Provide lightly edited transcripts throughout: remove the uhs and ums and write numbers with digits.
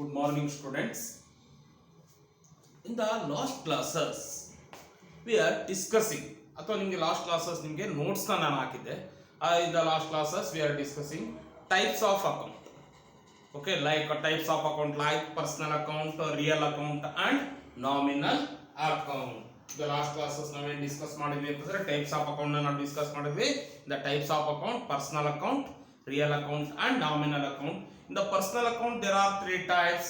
Good morning, students. In the last classes, we are discussing. ಅಥವಾ ನಿಮಗೆ last classes ನಿಮಗೆ notes ನಾನು ಹಾಕಿದ್ದೆ. In the last classes, we are discussing types of account. Okay, like types of account like personal account, real account, and nominal account. The last classes ನಾವೇನು discuss ಮಾಡಿದ್ವಿ ಅಂತಂದ್ರೆ types of account ನಾವು discuss ಮಾಡಿದ್ವಿ. The types of account, personal account, real account, and nominal account. In the personal account, there are three types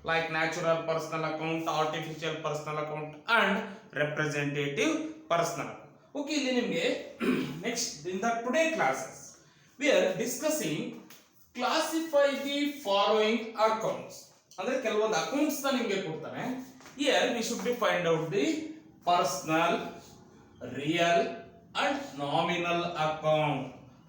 like natural personal account, artificial personal account, and representative personal account. Okay, ಇಲ್ಲಿ ನಿಮಗೆ next in the today classes we are discussing classify the following accounts. ಅಂದ್ರೆ ಕೆಲವೊಂದು accounts ನ ನಿಮಗೆ ಕೊಡ್ತಾನೆ. Here we should be find out the personal, real, and nominal account.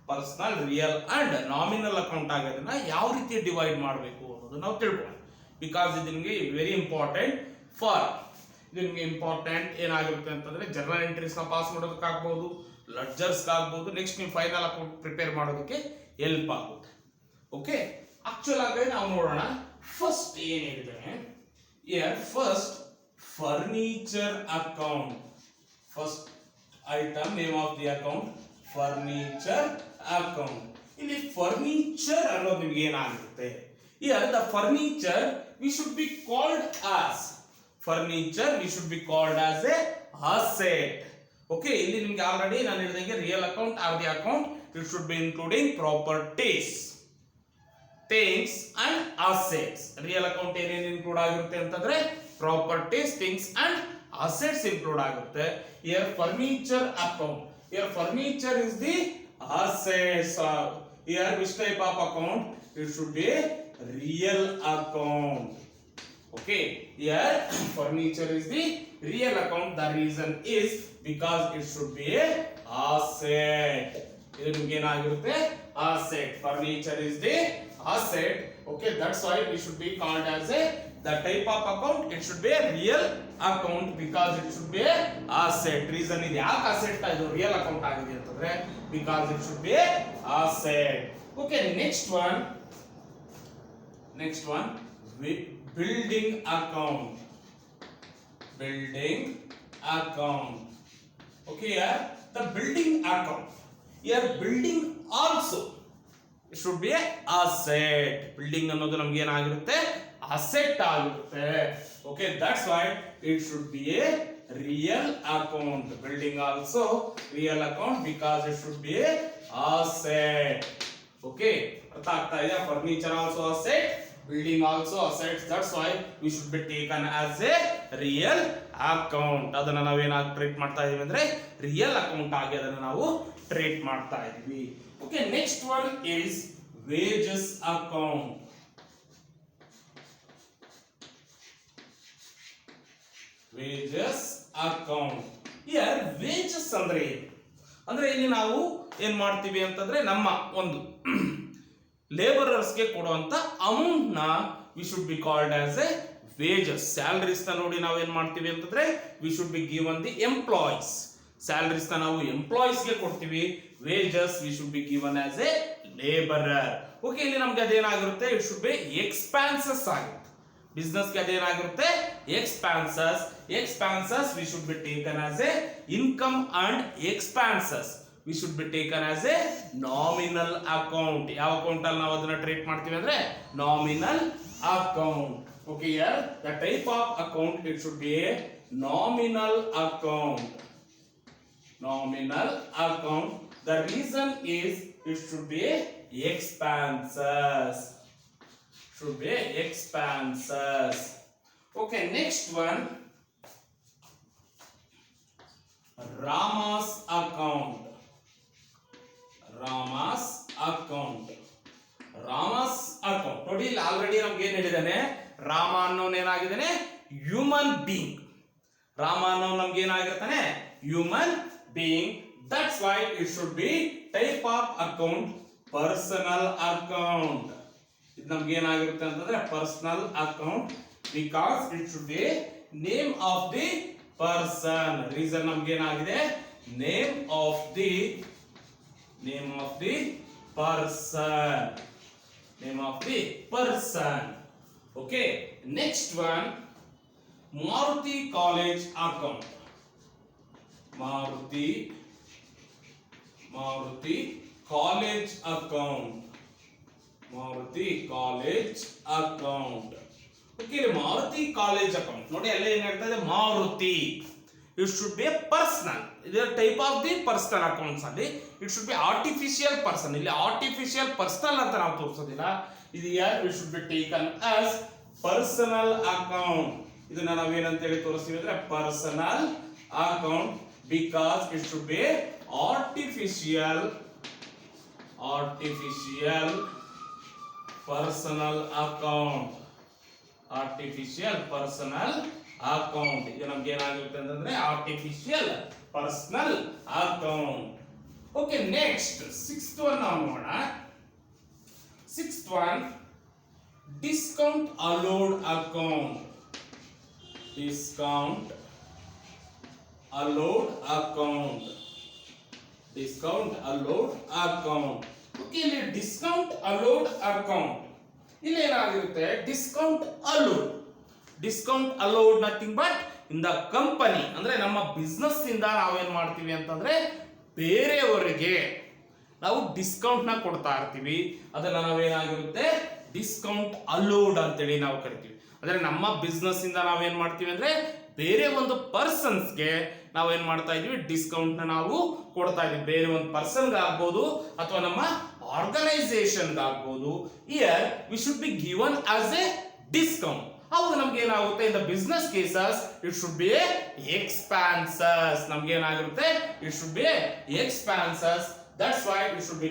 Personal real and nominal account ಆಗೋದನ್ನ ಯಾವ ರೀತಿ ಡಿವೈಡ್ ಮಾಡಬೇಕು ಅನ್ನೋದು ನಾವು ತಿಳ್ಕೊಳ್ಳೋಣ. ಬಿಕಾಸ್ ಇದು ನಿಮಗೆ ವೆರಿ ಇಂಪಾರ್ಟೆಂಟ್ ಫಾರ್ ಇದು ನಿಮಗೆ ಇಂಪಾರ್ಟೆಂಟ್ ಏನಾಗಿರುತ್ತೆ ಅಂತಂದ್ರೆ ಜರ್ನಲ್ ಎಂಟ್ರೀಸ್ ನ ಪಾಸ್ ಮಾಡೋದಕ್ಕಾಗ್ಬೋದು, ಲೆಡ್ಜರ್ಸ್ ಆಗ್ಬೋದು, ನೆಕ್ಸ್ಟ್ ನೀವು ಫೈನಲ್ ಅಕೌಂಟ್ ಪ್ರಿಪೇರ್ ಮಾಡೋದಕ್ಕೆ ಹೆಲ್ಪ್ ಆಗುತ್ತೆ. ಓಕೆ, ಆಕ್ಚುಲ್ ಆಗಿ ನಾವು ನೋಡೋಣ. ಫಸ್ಟ್ ಏನಿದೆ first furniture account. First item name of the account furniture account. ಇಲ್ಲಿ ಫರ್ನಿಚರ್ ಅನ್ನೋದು ನಿಮ್ಗೆ ಏನಾಗುತ್ತೆ, here the furniture we should be called as furniture we should be called as a asset. Okay, ಇಲ್ಲಿ ನಿಮ್ಗೆ ಆಲ್ರೆಡಿ ನಾನು ಹೇಳಿದಂಗೆ real account R the account it should be including properties, things and assets. Real account ಏನೇನು include ಆಗಿರುತ್ತೆ ಅಂತಂದ್ರೆ properties, things and assets include ಆಗುತ್ತೆ. here furniture account, here furniture is the assets. Here which type of account? It should be a real account. Okay, here furniture is the real account. The reason is because it should be a asset. ಇದು ನಿಮಗೆ ಏನಾಗಿರುತ್ತೆ asset. Furniture is the asset. Okay, that's why we should be called as a the type of account. It should be a real account because it should be a asset. Reason is ಯಾಕೆ asset ಇದು real account ಆಗಿದೆ ಅಂತಂದ್ರೆ because it should be a asset. Okay, next one building account. Building account. Okay, here the building account, here building also it should be a asset. Building ಅನ್ನೋದು ನಮಗೆ ಏನಾಗಿರುತ್ತೆ asset ಆಗಿರುತ್ತೆ. Okay, that's why it should be a real account. Building also real account because it should be a asset. Okay, ಅರ್ಥ ಆಗ್ತಾ ಇದೆಯಾ? Furniture also asset, building also assets. That's why we should be taken as A real account. ಅದನ್ನ ನಾವೇನಾಗಿ treat ಮಾಡ್ತಾ ಇದೀವಿ ಅಂದ್ರೆ real account ಆಗಿ ಅದನ್ನ ನಾವು ಟ್ರೀಟ್ ಮಾಡ್ತಾ ಇದೀವಿ. Okay, next one is wages account. Wages account. Here wages ಅಂದ್ರೆ ಅಂದ್ರೆ ಇಲ್ಲಿ ನಾವು ಏನ್ ಮಾಡ್ತೀವಿ ಅಂತಂದ್ರೆ ನಮ್ಮ ಒಂದು ಲೇಬರರ್ಸ್ಗೆ ಕೊಡುವಂತ ಅಮೌಂಟ್ ನ we should be called as a wages. Salaries ನ ನೋಡಿ ನಾವು ಏನ್ ಮಾಡ್ತೀವಿ ಅಂತಂದ್ರೆ we should be given the employees. Salaries ನ ನಾವು ಎಂಪ್ಲಾಯೀಸ್ ಗೆ ಕೊಡ್ತೀವಿ. Wages we should be given as a labourer. Okay, ಇಲ್ಲಿ ನಮ್ಗೆ ಅದೇನಾಗಿರುತ್ತೆ ಇಟ್ ಶುಡ್ ಬಿ ಎಕ್ಸ್ಪಾನ್ಸಸ್ ಆಗುತ್ತೆ. ಬಿಸ್ನೆಸ್ ಗೆ ಅದೇನಾಗಿರುತ್ತೆ expenses. Expenses we should be taken as a income and expenses we should be taken as a nominal account. ಯಾವ account ಅಲ್ಲಿ ನಾವು ಅದನ್ನ ಟ್ರೀಟ್ ಮಾಡ್ತೀವಿ ಅಂದ್ರೆ nominal account. Okay, here the type of account it should be a nominal account. Nominal account. The reason is it should be expenses. Should be expenses. Okay, next one Rama's account. Rama's account. Rama's account. ನೋಡಿ ಇಲ್ಲಿ already ನಮ್ಗೆ ಏನ್ ಹೇಳಿದಾನೆ, ರಾಮ ಅನ್ನೋನ್ ಏನಾಗಿದ್ದಾನೆ human being. Rama ಅನ್ನೋ ನಮ್ಗೆ ಏನಾಗಿರ್ತಾನೆ human being. That's why it should be type of account personal account. ಇದು ನಮ್ಗೆ ಏನಾಗಿರುತ್ತೆ ಅಂತಂದ್ರೆ personal account because it should be name of the person. Reason ನಮ್ಗೆ ಏನಾಗಿದೆ name of the person. Name of the person. Okay, next one Maruti college account. Maruti college account. Maruti college account. Okay, Maruti college account ನೋಡಿ, ಎಲ್ಲ ಏನ್ ಹೇಳ್ತಾ ಇದೆ, Maruti. It should be a personal. ಇದು type of the personal accounts ಅಲ್ಲಿ it should be artificial person. ಇಲ್ಲಿ artificial personal ಅಂತ ನಾವು ತೋರಿಸೋದಿಲ್ಲ. ಇದು it should be taken as personal account. ಇದನ್ನ ನಾವೇನಂತ ಹೇಳಿ ತೋರಿಸ್ತೀವಿ ಅಂದ್ರೆ personal account, because it should be artificial personal account. Artificial personal account. ಇದು ನಮ್ಗೆ ಏನಾಗುತ್ತೆ ಅಂತಂದ್ರೆ artificial personal account. Okay, next sixth one ನಾವು ನೋಡೋಣ. Sixth one discount allowed account. Discount allowed account. Discount allowed account. Okay, ಇಲ್ಲಿ discount allowed account ಇಲ್ಲಿ ಏನಾಗಿರುತ್ತೆ, discount allowed nothing but in the company. ಅಂದ್ರೆ ನಮ್ಮ ಬಿಸ್ನೆಸ್ ಇಂದ ನಾವೇನ್ ಮಾಡ್ತೀವಿ ಅಂತಂದ್ರೆ ಬೇರೆಯವರಿಗೆ ನಾವು ಡಿಸ್ಕೌಂಟ್ ನ ಕೊಡ್ತಾ ಇರ್ತೀವಿ. ಅದನ್ನ ನಾವೇನಾಗಿರುತ್ತೆ ಡಿಸ್ಕೌಂಟ್ ಅಲೋಡ್ ಅಂತೇಳಿ ನಾವು ಕರಿತೀವಿ. ಅಂದ್ರೆ ನಮ್ಮ ಬಿಸ್ನೆಸ್ ಇಂದ ನಾವೇನ್ ಮಾಡ್ತೀವಿ ಅಂದ್ರೆ ಬೇರೆ ಒಂದು ಪರ್ಸನ್ಸ್ಗೆ ನಾವೇನ್ ಮಾಡ್ತಾ ಇದೀವಿ, ಡಿಸ್ಕೌಂಟ್ ನ ನಾವು ಕೊಡ್ತಾ ಇದೀವಿ. ಬೇರೆ ಒಂದು ಪರ್ಸನ್ಗೆ ಆಗ್ಬೋದು ಅಥವಾ ನಮ್ಮ ಆರ್ಗನೈಸೇಷನ್ ಆಗ್ಬೋದು. Year V should be given as A discount. ಅವಾಗ ನಮ್ಗೆ ಏನಾಗುತ್ತೆ, in the business cases it should be expenses. ನಮ್ಗೆ ಏನಾಗಿರುತ್ತೆ, it should be expenses. That's why it should be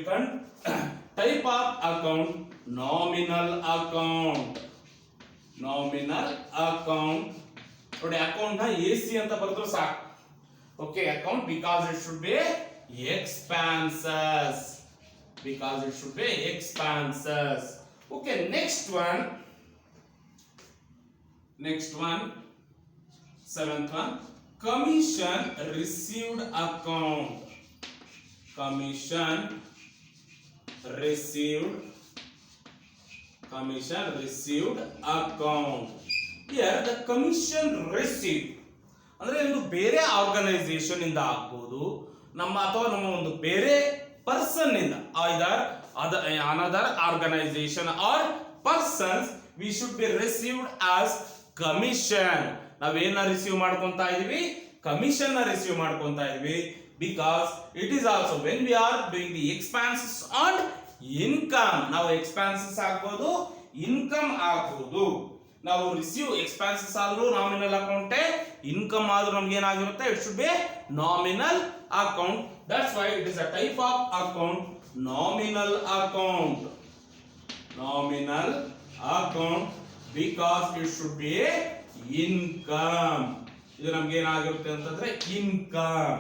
type of account nominal account. Nominal account ನೋಡಿ, account ನ AC ಅಂತ ಬರೆದ್ರು ಸಾಕು. Okay, account because it should be expenses. Because it should be expenses. Okay, next one, seventh one, commission received account. Commission received account. Here the commission received ಅಂದ್ರೆ ಒಂದು ಬೇರೆ organisation ಇಂದ ಆಗ್ಬೋದು, ಅಥವಾ ನಮ್ಮ ಒಂದು ಬೇರೆ person in either another organization or persons, we should be received as commission. ನಾವೇನ ರಿಸೀವ್ ಮಾಡ್ಕೊಂತಾ ಇದೀವಿ, ಕಮಿಷನ್ ನ ರಿಸೀವ್ ಮಾಡ್ಕೊಂತಾ ಇದೀವಿ. Because it is also when we are doing the expenses on income. ನಾವು ಎಕ್ಸ್ಪೆನ್ಸಸ್ ಆಗ್ಬೋದು, ಇನ್ಕಮ್ ಆಗ್ಬೋದು. ನಾವು ರಿಸೀವ್ ಎಕ್ಸ್ಪೆನ್ಸಸ್ ಆದ್ರೂ ನಾಮಿನಲ್ ಅಕೌಂಟ್, ಇನ್ಕಮ್ ಆದ್ರೂ ನಮ್ಗೆ ಏನಾಗಿರುತ್ತೆ, it should be nominal account. That's why it is a type of account nominal account. Because it should be a income. ಇದು ನಮ್ಗೆ ಏನಾಗಿರುತ್ತೆ ಅಂತಂದ್ರೆ income.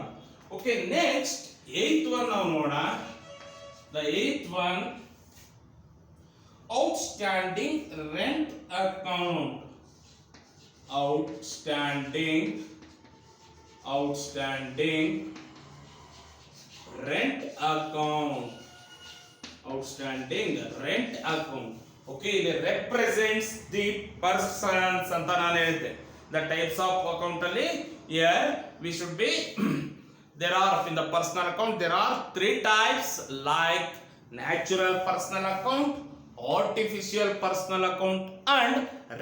Okay, next eighth one ನಾವು ನೋಡೋಣ. The eighth one outstanding rent account. Outstanding rent account. Outstanding rent account. Okay, it represents the persons anta nanu ಹೇಳಿದೆ. The types of account ಅಲ್ಲಿ here we should be there are in the personal account there are three types, like natural personal account, artificial personal account and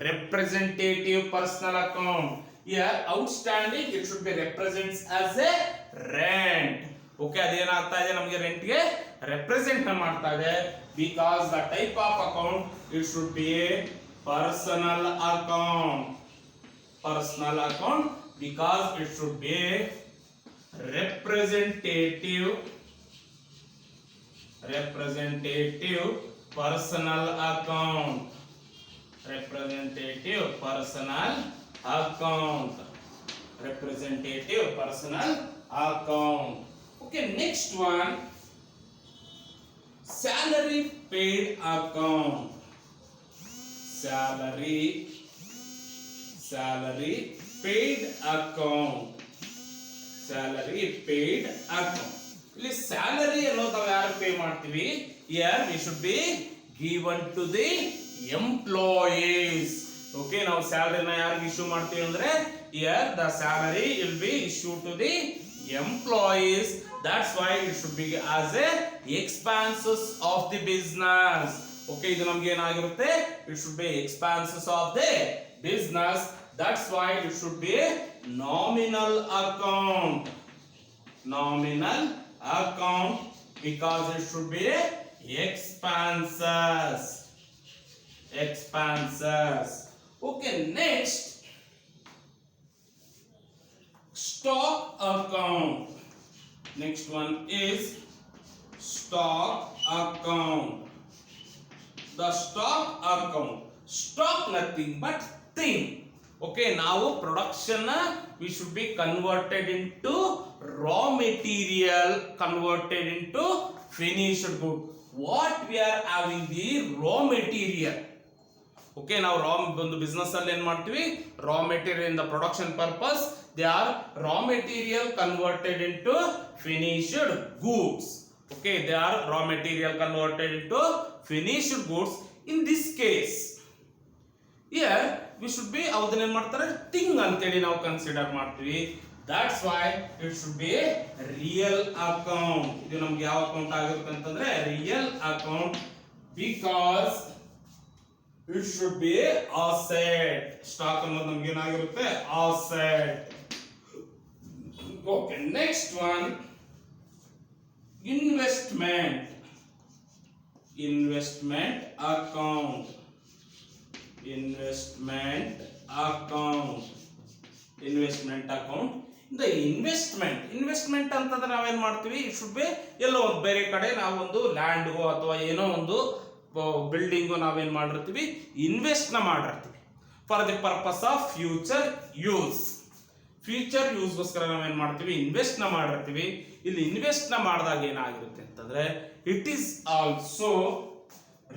representative personal account. Here outstanding it should be represents as a rent. Okay, ಅದೇನಾಗ್ತಾ ಇದೆ, ನಮಗೆ rent ಗೆ represent ಮಾಡ್ತಾ ಇದೆ. Because the type of account it should be a personal account. Because it should be a representative personal account. Representative personal account. Okay, next one, salary paid account. Salary paid account. ಇಲ್ಲಿ salary ಅನ್ನೋದು ನಾವು ಯಾರು pay ಮಾಡ್ತೀವಿ, here we should be given to the employees. Okay, now salary na ಯಾರಿಗೆ issue ಮಾಡ್ತೀವಿ ಅಂದ್ರೆ here the salary will be issued to the employees. That's why it should be as a expenses of the business. Okay, ಇದು ನಮಗೆ ಏನಾಗಿರುತ್ತೆ, it should be expenses of the business. That's why it should be a nominal account. Nominal account, because it should be a expenses. Expenses. Okay, next, stock account. Next one is stock account. The stock account, stock nothing but thing. Okay, now production we should be converted into raw material, converted into finished good. What we are having the raw material. Okay, now raw ಒಂದು business ಅಲ್ಲಿ ಏನು ಮಾಡ್ತೀವಿ, raw material in the production purpose, they are raw material converted into finished goods. Okay, they are raw material converted into finished goods. In this case, here we should be ಅದನ್ನ ಏನು ಮಾಡ್ತಾರೆ, thing ಅಂತೇಳಿ ನಾವು consider ಮಾಡ್ತೀವಿ. That's why it should be a real account. ಇದು ನಮ್ಗೆ ಯಾವ account ಆಗಿರುತ್ತೆ ಅಂತಂದ್ರೆ real account, because it should be a asset. Stock ಅನ್ನೋದು ನಮ್ಗೆ ಏನಾಗಿರುತ್ತೆ, asset. Okay, next one, investment. Investment account. Investment account. Investment account. The investment ಅಂತಂದ್ರೆ ನಾವೇನ್ ಮಾಡ್ತೀವಿ, it should be ಎಲ್ಲೋ ಒಂದು ಬೇರೆ ಕಡೆ ನಾವು ಒಂದು ಲ್ಯಾಂಡ್ ಅಥವಾ ಏನೋ ಒಂದು ಬಿಲ್ಡಿಂಗ್ ನಾವೇನ್ ಮಾಡಿರ್ತೀವಿ, ಇನ್ವೆಸ್ಟ್ ನ ಮಾಡಿರ್ತೀವಿ for the purpose of future use. Future ಯೂಸ್ಗೋಸ್ಕರ ನಾವೇನ್ ಮಾಡ್ತೀವಿ, ಇನ್ವೆಸ್ಟ್ ನ ಮಾಡಿರ್ತೀವಿ. ಇಲ್ಲಿ ಇನ್ವೆಸ್ಟ್ ನ ಮಾಡಿದಾಗ ಏನಾಗಿರುತ್ತೆ ಅಂತಂದ್ರೆ it is also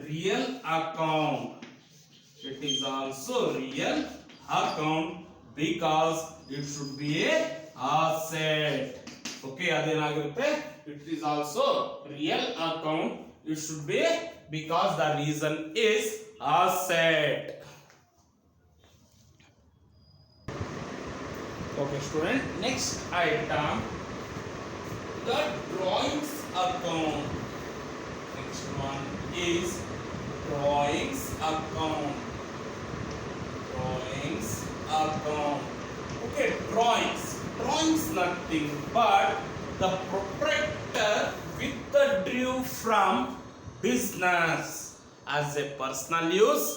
real account. It is also real account, because it should be a asset. Okay, adenagirutte, it is also real account. It should be, because the reason is asset. Okay, student, next item, the drawings account. Next one is drawings account. Drawings account. Okay, drawings nothing but the proprietor withdrew from business as a personal use,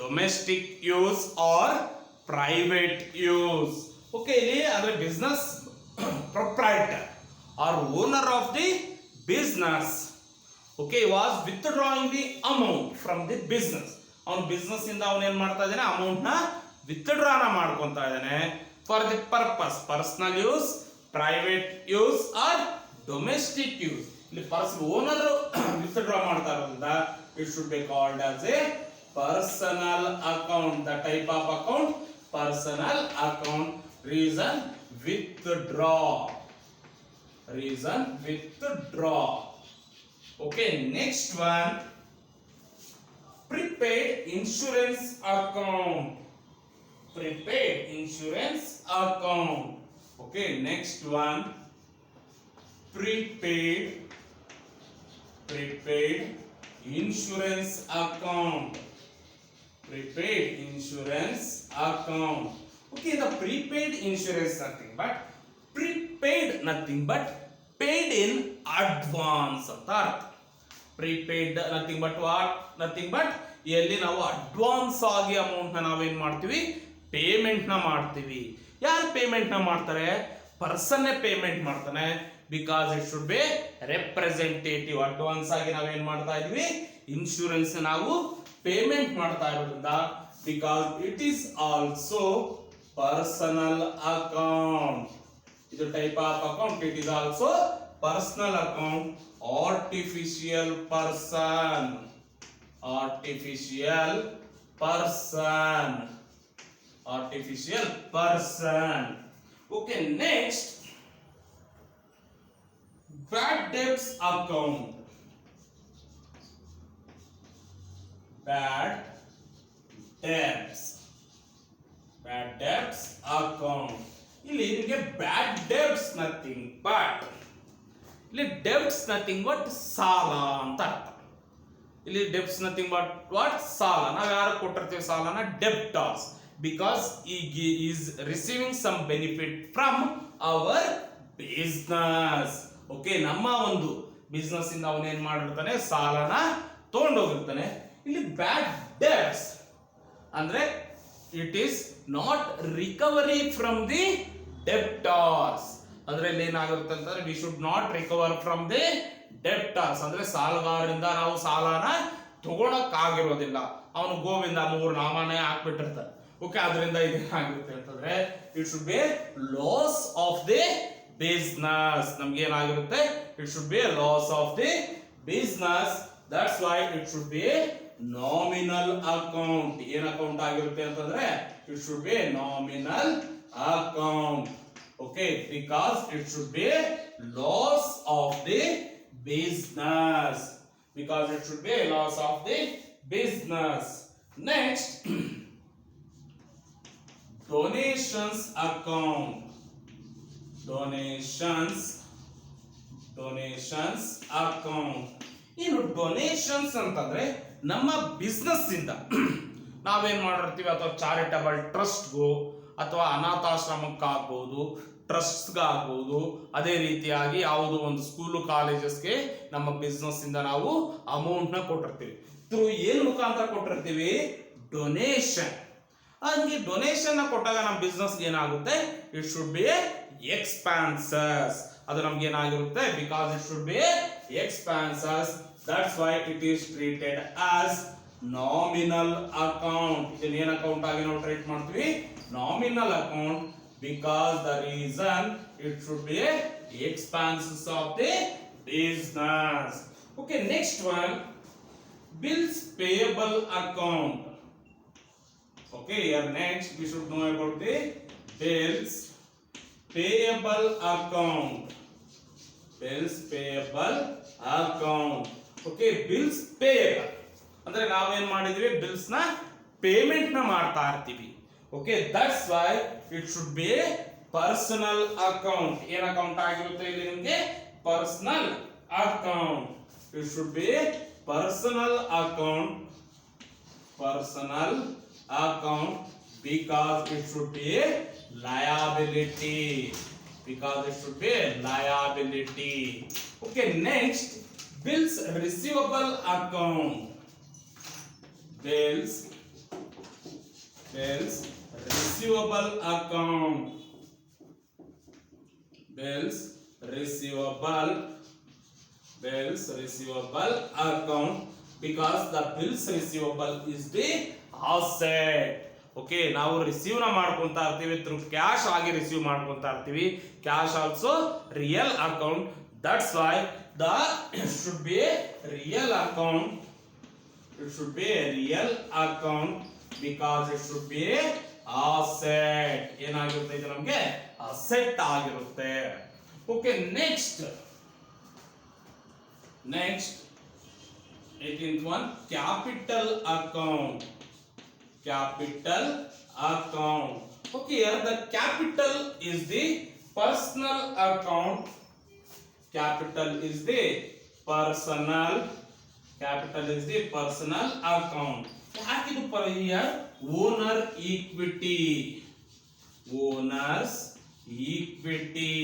domestic use or private use. Okay, ಇಲ್ಲಿ ಅಂದ್ರೆ business proprietor or owner of the business, okay, was withdrawing the amount from the business. ಅವನು business ಇಂದ ಅವನು ಏನ್ ಮಾಡ್ತಾ ಇದ್ದಾನೆ, amount ನ ವಿತ್ಡ್ರಾನ ಮಾಡ್ಕೊಂತಾ ಇದ್ದಾನೆ for the purpose personal use, private use or domestic use. ಇಲ್ಲಿ ಓನರ್ ವಿತ್ಡ್ರಾ ಮಾಡ್ತಾ ಇರೋದ್ರಿಂದ it should be called as a personal account. The type of account personal account. Reason withdraw. Reason withdraw. Okay, next one, prepaid insurance account. Prepaid insurance account. Okay, next one, prepaid insurance account. Prepaid insurance account. Okay, the prepaid insurance nothing but paid in advance ಅಂತ ಅರ್ಥ. Prepaid nothing but what, nothing but ಎಲ್ಲಿ ನಾವು advance ಆಗಿ amount ನ ನಾವೇನ್ ಮಾಡ್ತೀವಿ, payment ನ ಮಾಡ್ತೀವಿ. ಯಾರು ಪೇಮೆಂಟ್ ನ ಮಾಡ್ತಾರೆ, ಪರ್ಸನ್ ಪೇಮೆಂಟ್ ಮಾಡ್ತಾನೆ, because it should be representative. Advance ಆಗಿ ನಾವೇನ್ ಮಾಡ್ತಾ ಇದೀವಿ, ಇನ್ಶೂರೆನ್ಸ್ ನಾವು ಪೇಮೆಂಟ್ ಮಾಡ್ತಾ ಇರೋದ್ರಿಂದ, because it is also personal account. ಇದು type of account. It is also personal account. Artificial person. Artificial person. Artificial person. Okay, next, bad debts account. Bad debts. Bad debts account. ಇಲ್ಲಿ ನಿಮಗೆ ಬ್ಯಾಡ್ debts nothing but, ಇಲ್ಲಿ debts nothing but ಸಾಲ ಅಂತ ಅರ್ಥ. ಇಲ್ಲಿ debts nothing but what? ಸಾಲ. ನಾವು ಯಾರು ಕೊಟ್ಟಿರ್ತೀವಿ ಸಾಲನ? Debtors. Because is receiving some benefit from our business. Okay, ನಮ್ಮ ಒಂದು ಬಿಸ್ನೆಸ್ ಇಂದ ಅವನೇನ್ ಮಾಡಿರ್ತಾನೆ? ಸಾಲನ ತಗೊಂಡೋಗಿರ್ತಾನೆ. ಇಲ್ಲಿ ಬ್ಯಾಡ್ ಡೆಬ್ಟ್ಸ್ ಅಂದ್ರೆ it is not recovery from the debtors. ಅಂದ್ರೆ ಇಲ್ಲಿ ಏನಾಗುತ್ತೆ ಅಂತಂದ್ರೆ we should not recover from the debtors. ಅಂದ್ರೆ ಸಾಲಗಾರರಿಂದ ನಾವು ಸಾಲನ ತಗೊಳಕ್ ಆಗಿರೋದಿಲ್ಲ. ಅವನು ಗೋವಿಂದ 3 ನಾಮನೇ ಹಾಕ್ಬಿಟ್ಟಿರ್ತಾರೆ. ಓಕೆ, ಅದರಿಂದ ಇದೇನಾಗುತ್ತೆ ಅಂತಂದ್ರೆ it should B loss of the business. ನಮ್ಗೆ ಏನಾಗಿರುತ್ತೆ? It should B loss of the business. That's why it should be nominal account. ಏನ್ ಅಕೌಂಟ್ ಆಗಿರುತ್ತೆ ಅಂತಂದ್ರೆ it should be nominal account. Okay, because it should be loss of the business. Because it should be loss of the business. Next, donations account. Donations account. ಏನು donations ಅಂತಂದ್ರೆ ನಮ್ಮ business ಇಂದ ನಾವೇನ್ ಮಾಡಿರ್ತೀವಿ, ಅಥವಾ ಚಾರಿಟಬಲ್ ಟ್ರಸ್ಟ್ಗೂ ಅಥವಾ ಅನಾಥಾಶ್ರಮಕ್ಕಾಗ್ಬೋದು, ಟ್ರಸ್ಟ್ಗಾಗ್ಬೋದು, ಅದೇ ರೀತಿಯಾಗಿ ಯಾವುದೋ ಒಂದು ಸ್ಕೂಲು ಕಾಲೇಜಸ್ಗೆ ನಮ್ಮ ಬಿಸ್ನೆಸ್ ಇಂದ ನಾವು ಅಮೌಂಟ್ ನ ಕೊಟ್ಟಿರ್ತೀವಿ. ಥ್ರೂ ಏನು ಮುಖಾಂತರ ಕೊಟ್ಟಿರ್ತೀವಿ? ಡೊನೇಷನ್. ಹಂಗೆ ಡೊನೇಷನ್ ಕೊಟ್ಟಾಗ ನಮ್ಮ ಬಿಸ್ನೆಸ್ ಏನಾಗುತ್ತೆ? It should be expenses. ಅದು ನಮ್ಗೆ ಏನಾಗಿರುತ್ತೆ? Because it should be expenses. That's why it is treated as nominal account. ಇದನ್ನ ಏನ್ ಅಕೌಂಟ್ ಆಗಿ ನಾವು ಟ್ರೀಟ್ ಮಾಡ್ತೀವಿ? Nominal account. Because the reason it should be expenses of the business. Okay, next one, bills payable account. Okay, here next we should know about the bills payable account. Bills payable account. Okay, bills payable ಅಂದ್ರೆ ನಾವೇನ್ ಮಾಡಿದ್ವಿ? Bills ನ payment ನ ಮಾಡ್ತಾ ಇರ್ತೀವಿ. Okay, that's why it should be personal account. ಏನ್ account ಆಗಿರುತ್ತೆ ಇಲ್ಲಿ ನಿಮಗೆ? Personal account. It should be personal account. Personal account because it should be liability. Because it should be liability. Okay, next, bills receivable account. Bills receivable account. Bills receivable account because the bills receivable is the asset. Okay, ನಾವು receive ನ ಮಾಡ್ಕೊಂತಾ ಇರ್ತೀವಿ, through cash ಆಗಿ receive ಮಾಡ್ಕೊಂತಾ ಇರ್ತೀವಿ. Cash also real account. That's why the should be real account. It should be a real account because it should be asset. ಏನಾಗಿರುತ್ತೆ? ಇದು ನಮಗೆ asset ಆಗಿರುತ್ತೆ. Okay, next 18th one, capital account. Capital account. Okay, here the capital is the personal account. Capital is the personal account. ಯಾಕಿದು here owner equity. Owner's equity.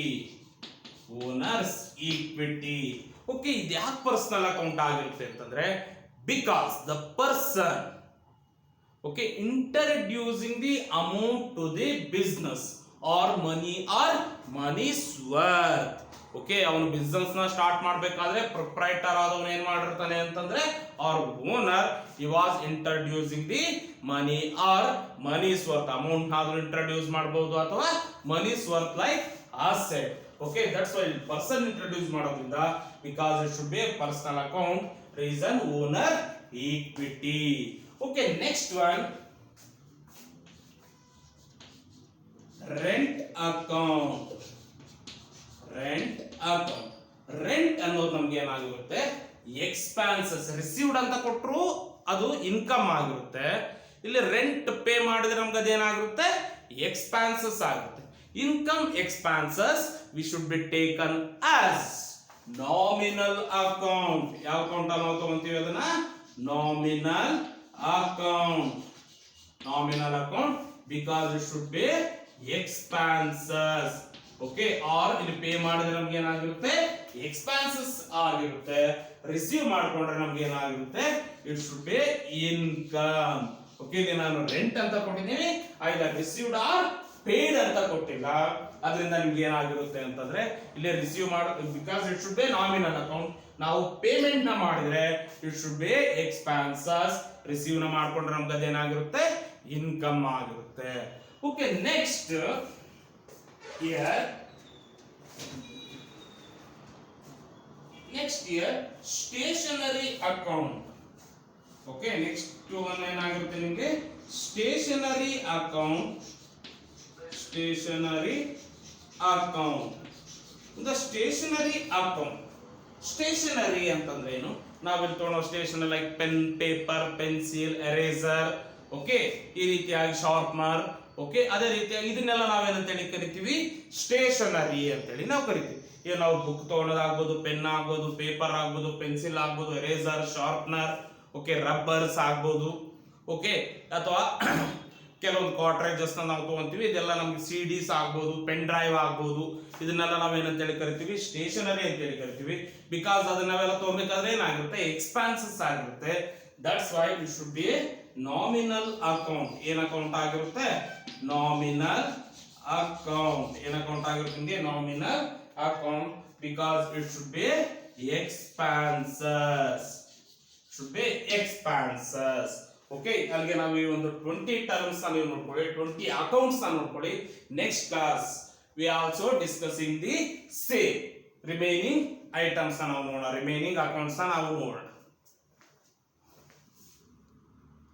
Okay, ಇದು ಯಾಕೆ personal account ಆಗಿರುತ್ತೆ ಅಂತಂದ್ರೆ because the person introducing the amount to the business or money's worth. Okay, ಅವನು business ನ start ಮಾಡಬೇಕಾದ್ರೆ proprietor ಆದವನು ಏನ್ ಮಾಡಿರ್ತಾನೆ ಅಂತಂದ್ರೆ or owner he was introducing the money or money's worth. Amount ಆದ್ರೂ ಇಂಟ್ರೊಡ್ಯೂಸ್ ಮಾಡಬಹುದು ಅಥವಾ money's worth like asset. Okay, that's why person introduce ಮಾಡೋದ್ರಿಂದ because it should be a personal account. Reason owner equity. Okay, next one, rent account. Rent ಅನ್ನೋದು ನಮ್ಗೆ ಏನಾಗಿರುತ್ತೆ? Expenses. Received ಅಂತ ಕೊಟ್ಟರು ಅದು ಇನ್ಕಮ್ ಆಗಿರುತ್ತೆ. ಇಲ್ಲಿ ರೆಂಟ್ ಪೇ ಮಾಡಿದ್ರೆ ನಮ್ಗೆ ಅದೇನಾಗಿರುತ್ತೆ, ಎಕ್ಸ್ಪಾನ್ಸಸ್ ಆಗುತ್ತೆ. Income expenses we should be taken as nominal account. ಯಾವ ಅಕೌಂಟ್ ನಾವು ತಗೊಂತೀವಿ ಅದನ್ನ, nominal account. Nominal account because it should be expenses. Okay, or ಇಲ್ಲಿ ಪೇ ಮಾಡಿದ್ರೆ ನಮ್ಗೆ ಏನಾಗಿರುತ್ತೆ, ಎಕ್ಸ್ಪಾನ್ಸಸ್ ಆಗಿರುತ್ತೆ. ರಿಸೀವ್ ಮಾಡ್ಕೊಂಡ್ರೆ ನಮ್ಗೆ ಏನಾಗಿರುತ್ತೆ, it should be income. Okay, ಇಲ್ಲಿ ನಾನು ರೆಂಟ್ ಅಂತ ಕೊಟ್ಟಿದ್ದೀನಿ, ಐದರ್ ರಿಸೀವ್ಡ್ ಆರ್ ಪೇಡ್ ಅಂತ ಕೊಟ್ಟಿಲ್ಲ. ಅದರಿಂದ ನಿಮ್ಗೆ ಏನಾಗಿರುತ್ತೆ ಅಂತಂದ್ರೆ ಇಲ್ಲಿ ರಿಸೀವ್ ಮಾಡ, because it should be nominal account. ನಾವು ಪೇಮೆಂಟ್ ನ ಮಾಡಿದ್ರೆ it should be expenses. Receive ನ ಮಾಡ್ಕೊಂಡ್ರೆ ನಮ್ಗೆ ಅದೇನಾಗಿರುತ್ತೆ, ಇನ್ಕಮ್ ಆಗಿರುತ್ತೆ. Okay, next here stationery account. Okay, next one ಏನಾಗುತ್ತೆ ನಿಮಗೆ, stationery account. Stationery account. The stationery account. Stationery ಅಂತಂದ್ರೆ ಏನು, ನಾವಿಲ್ಲಿ ತಗೊಳ್ಳೋ stationery like pen, paper, pencil, eraser, okay, ಈ ರೀತಿಯಾಗಿ ಶಾರ್ಪ್ನರ್. ಓಕೆ, ಅದೇ ರೀತಿಯಾಗಿ ಇದನ್ನೆಲ್ಲ ನಾವೇನಂತೇಳಿ ಕರಿತೀವಿ, ಸ್ಟೇಷನರಿ ಅಂತೇಳಿ ನಾವು ಕರಿತೀವಿ. ಈಗ ನಾವು ಬುಕ್ ತಗೊಳ್ಳೋದಾಗ್ಬೋದು, ಪೆನ್ ಆಗ್ಬೋದು, ಪೇಪರ್ ಆಗ್ಬೋದು, ಪೆನ್ಸಿಲ್ ಆಗ್ಬೋದು, ಎರೇಸರ್, ಶಾರ್ಪ್ನರ್, ಓಕೆ, ರಬ್ಬರ್ಸ್ ಆಗ್ಬೋದು. ಓಕೆ, ಅಥವಾ ಕೆಲವೊಂದು ಕಾರ್ಟ್ರೇಜಸ್ ನಾವು ತಗೊಂತೀವಿ, ಇದೆಲ್ಲ ನಮ್ಗೆ CDs ಆಗ್ಬೋದು, ಪೆನ್ ಡ್ರೈವ್ ಆಗ್ಬೋದು. ಇದನ್ನೆಲ್ಲ ನಾವೇನಂತೇಳಿ ಕರಿತೀವಿ, ಸ್ಟೇಷನರಿ ಅಂತೇಳಿ ಕರಿತೀವಿ. ಬಿಕಾಸ್ ಅದನ್ನೆಲ್ಲ ತಗೋಬೇಕಾದ್ರೆ ಏನಾಗಿರುತ್ತೆ, ಎಕ್ಸ್ಪಾನ್ಸಸ್ ಆಗಿರುತ್ತೆ. That's why it should be nominal account. ಏನ್ ಅಕೌಂಟ್ ಆಗಿರುತ್ತೆ, ನಾಮಿನಲ್ ಅಕೌಂಟ್. ಏನ್ ಅಕೌಂಟ್ ಆಗಿರುತ್ತೆ, nominal account. Because it should be expenses. Should be expenses. Okay, ಅಲ್ಲಿಗೆ ನಾವು ಈ ಒಂದು 20 ಟರ್ಮ್ಸ್ ನೀವು ನೋಡ್ಕೊಳ್ಳಿ, 20 ಅಕೌಂಟ್ಸ್ ನೋಡ್ಕೊಳ್ಳಿ. Next class we also discussing the same remaining items ನಾವು ನೋಡೋಣ, ರಿಮೈನಿಂಗ್ ಅಕೌಂಟ್ಸ್ ನಾವು ನೋಡೋಣ.